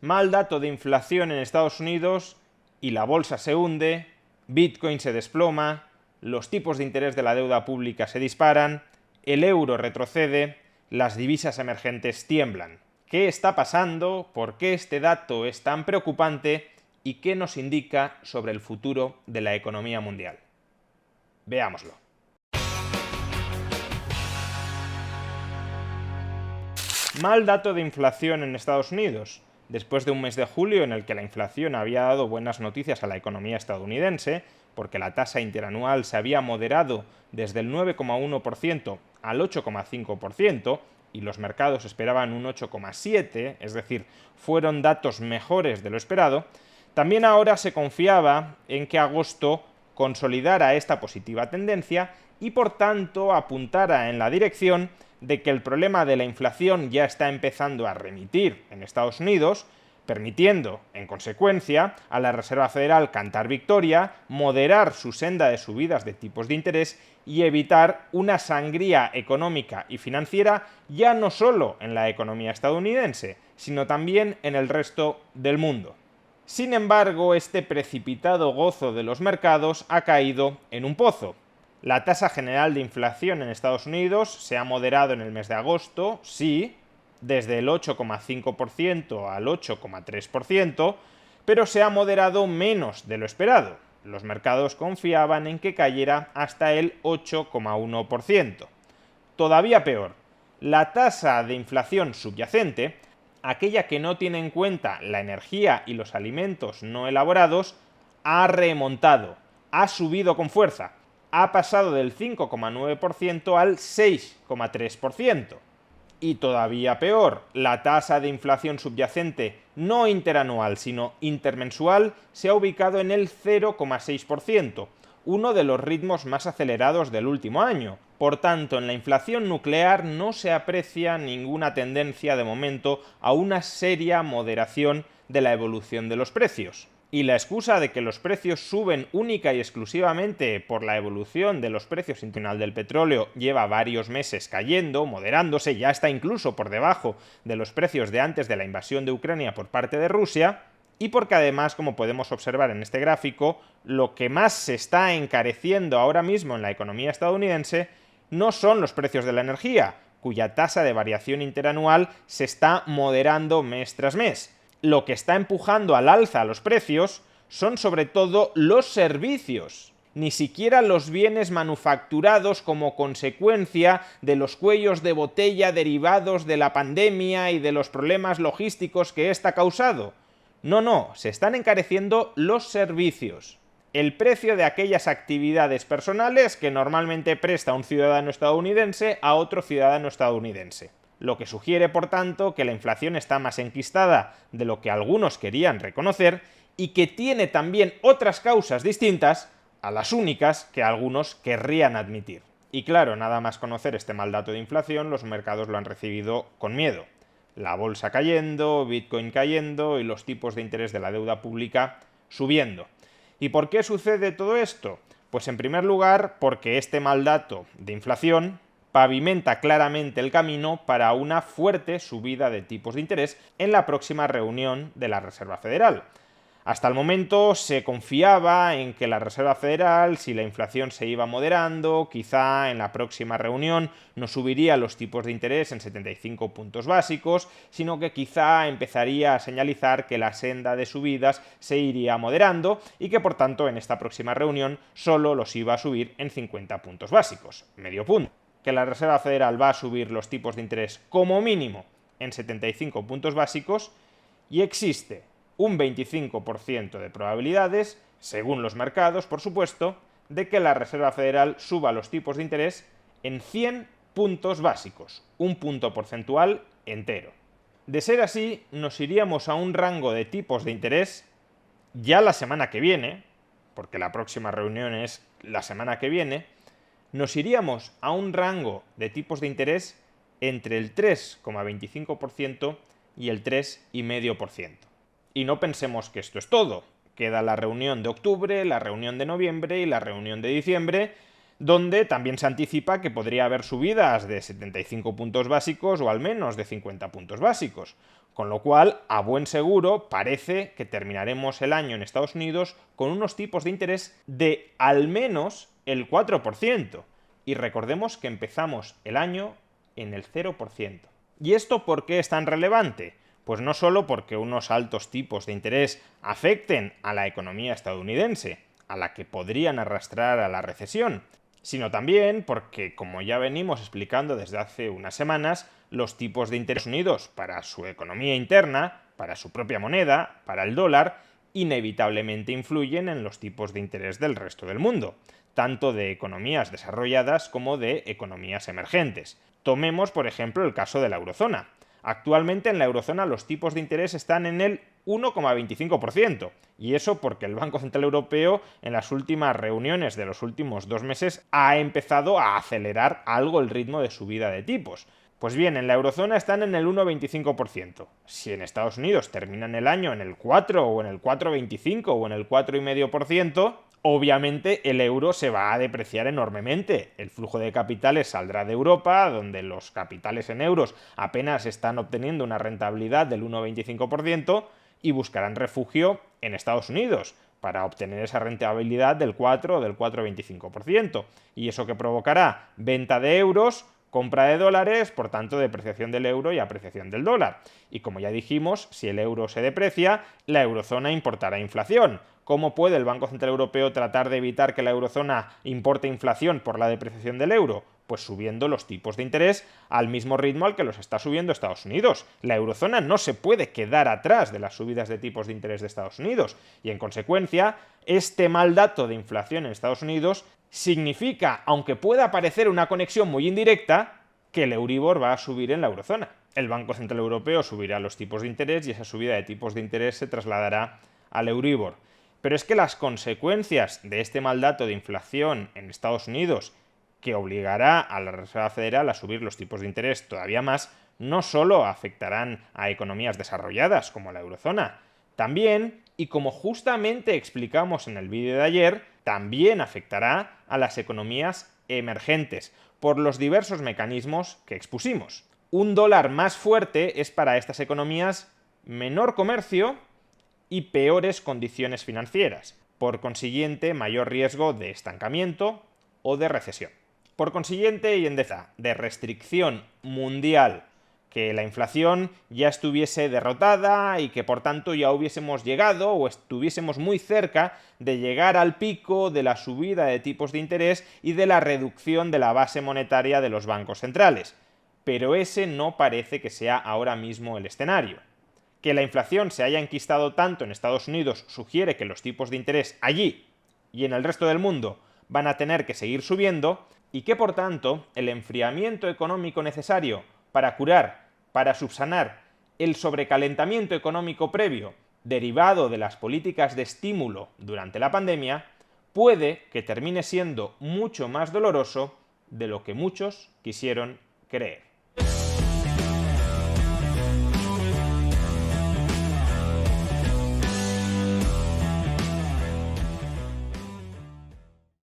Mal dato de inflación en Estados Unidos y la bolsa se hunde, Bitcoin se desploma, los tipos de interés de la deuda pública se disparan, el euro retrocede, las divisas emergentes tiemblan. ¿Qué está pasando? ¿Por qué este dato es tan preocupante? ¿Y qué nos indica sobre el futuro de la economía mundial? Veámoslo. Mal dato de inflación en Estados Unidos. Después de un mes de julio en el que la inflación había dado buenas noticias a la economía estadounidense, porque la tasa interanual se había moderado desde el 9,1% al 8,5%, y los mercados esperaban un 8,7%, es decir, fueron datos mejores de lo esperado, también ahora se confiaba en que agosto consolidara esta positiva tendencia y por tanto apuntara en la dirección de que el problema de la inflación ya está empezando a remitir en Estados Unidos, permitiendo, en consecuencia, a la Reserva Federal cantar victoria, moderar su senda de subidas de tipos de interés y evitar una sangría económica y financiera ya no solo en la economía estadounidense, sino también en el resto del mundo. Sin embargo, este precipitado gozo de los mercados ha caído en un pozo. La tasa general de inflación en Estados Unidos se ha moderado en el mes de agosto, sí, desde el 8,5% al 8,3%, pero se ha moderado menos de lo esperado. Los mercados confiaban en que cayera hasta el 8,1%. Todavía peor, la tasa de inflación subyacente, aquella que no tiene en cuenta la energía y los alimentos no elaborados, ha remontado, ha subido con fuerza. Ha pasado del 5,9% al 6,3%. Y todavía peor, la tasa de inflación subyacente no interanual, sino intermensual, se ha ubicado en el 0,6%, uno de los ritmos más acelerados del último año. Por tanto, en la inflación nuclear no se aprecia ninguna tendencia de momento a una seria moderación de la evolución de los precios. Y la excusa de que los precios suben única y exclusivamente por la evolución de los precios internacionales del petróleo lleva varios meses cayendo, moderándose, ya está incluso por debajo de los precios de antes de la invasión de Ucrania por parte de Rusia, y porque además, como podemos observar en este gráfico, lo que más se está encareciendo ahora mismo en la economía estadounidense no son los precios de la energía, cuya tasa de variación interanual se está moderando mes tras mes. Lo que está empujando al alza a los precios son sobre todo los servicios. Ni siquiera los bienes manufacturados como consecuencia de los cuellos de botella derivados de la pandemia y de los problemas logísticos que ésta ha causado. No, se están encareciendo los servicios. El precio de aquellas actividades personales que normalmente presta un ciudadano estadounidense a otro ciudadano estadounidense. Lo que sugiere, por tanto, que la inflación está más enquistada de lo que algunos querían reconocer y que tiene también otras causas distintas a las únicas que algunos querrían admitir. Y claro, nada más conocer este mal dato de inflación, los mercados lo han recibido con miedo. La bolsa cayendo, Bitcoin cayendo y los tipos de interés de la deuda pública subiendo. ¿Y por qué sucede todo esto? Pues en primer lugar, porque este mal dato de inflación pavimenta claramente el camino para una fuerte subida de tipos de interés en la próxima reunión de la Reserva Federal. Hasta el momento se confiaba en que la Reserva Federal, si la inflación se iba moderando, quizá en la próxima reunión no subiría los tipos de interés en 75 puntos básicos, sino que quizá empezaría a señalizar que la senda de subidas se iría moderando y que por tanto en esta próxima reunión solo los iba a subir en 50 puntos básicos, medio punto. Que la Reserva Federal va a subir los tipos de interés como mínimo en 75 puntos básicos y existe un 25% de probabilidades, según los mercados, por supuesto, de que la Reserva Federal suba los tipos de interés en 100 puntos básicos, un punto porcentual entero. De ser así, nos iríamos a un rango de tipos de interés ya la semana que viene, porque la próxima reunión es la semana que viene, nos iríamos a un rango de tipos de interés entre el 3,25% y el 3,5%. Y no pensemos que esto es todo. Queda la reunión de octubre, la reunión de noviembre y la reunión de diciembre, donde también se anticipa que podría haber subidas de 75 puntos básicos o al menos de 50 puntos básicos. Con lo cual, a buen seguro, parece que terminaremos el año en Estados Unidos con unos tipos de interés de al menos el 4%. Y recordemos que empezamos el año en el 0%. ¿Y esto por qué es tan relevante? Pues no solo porque unos altos tipos de interés afecten a la economía estadounidense, a la que podrían arrastrar a la recesión, sino también porque, como ya venimos explicando desde hace unas semanas, los tipos de interés unidos para su economía interna, para su propia moneda, para el dólar, inevitablemente influyen en los tipos de interés del resto del mundo, tanto de economías desarrolladas como de economías emergentes. Tomemos, por ejemplo, el caso de la eurozona. Actualmente en la eurozona los tipos de interés están en el 1,25%, y eso porque el Banco Central Europeo en las últimas reuniones de los últimos 2 meses ha empezado a acelerar algo el ritmo de subida de tipos. Pues bien, en la eurozona están en el 1,25%. Si en Estados Unidos terminan el año en el 4 o en el 4,25 o en el 4,5%, obviamente el euro se va a depreciar enormemente. El flujo de capitales saldrá de Europa, donde los capitales en euros apenas están obteniendo una rentabilidad del 1,25%, y buscarán refugio en Estados Unidos para obtener esa rentabilidad del 4 o del 4,25%. Y eso que provocará venta de euros, compra de dólares, por tanto depreciación del euro y apreciación del dólar. Y como ya dijimos, si el euro se deprecia, la eurozona importará inflación. ¿Cómo puede el Banco Central Europeo tratar de evitar que la eurozona importe inflación por la depreciación del euro? Pues subiendo los tipos de interés al mismo ritmo al que los está subiendo Estados Unidos. La eurozona no se puede quedar atrás de las subidas de tipos de interés de Estados Unidos y, en consecuencia, este mal dato de inflación en Estados Unidos significa, aunque pueda parecer una conexión muy indirecta, que el Euribor va a subir en la eurozona. El Banco Central Europeo subirá los tipos de interés y esa subida de tipos de interés se trasladará al Euribor. Pero es que las consecuencias de este mal dato de inflación en Estados Unidos, que obligará a la Reserva Federal a subir los tipos de interés todavía más, no solo afectarán a economías desarrolladas como la eurozona, también, y como justamente explicamos en el vídeo de ayer, también afectará a las economías emergentes, por los diversos mecanismos que expusimos. Un dólar más fuerte es para estas economías menor comercio y peores condiciones financieras, por consiguiente mayor riesgo de estancamiento o de recesión. Por consiguiente, y en de restricción mundial, que la inflación ya estuviese derrotada y que por tanto ya hubiésemos llegado o estuviésemos muy cerca de llegar al pico de la subida de tipos de interés y de la reducción de la base monetaria de los bancos centrales. Pero ese no parece que sea ahora mismo el escenario. Que la inflación se haya enquistado tanto en Estados Unidos sugiere que los tipos de interés allí y en el resto del mundo van a tener que seguir subiendo y que, por tanto, el enfriamiento económico necesario para curar, para subsanar el sobrecalentamiento económico previo derivado de las políticas de estímulo durante la pandemia puede que termine siendo mucho más doloroso de lo que muchos quisieron creer.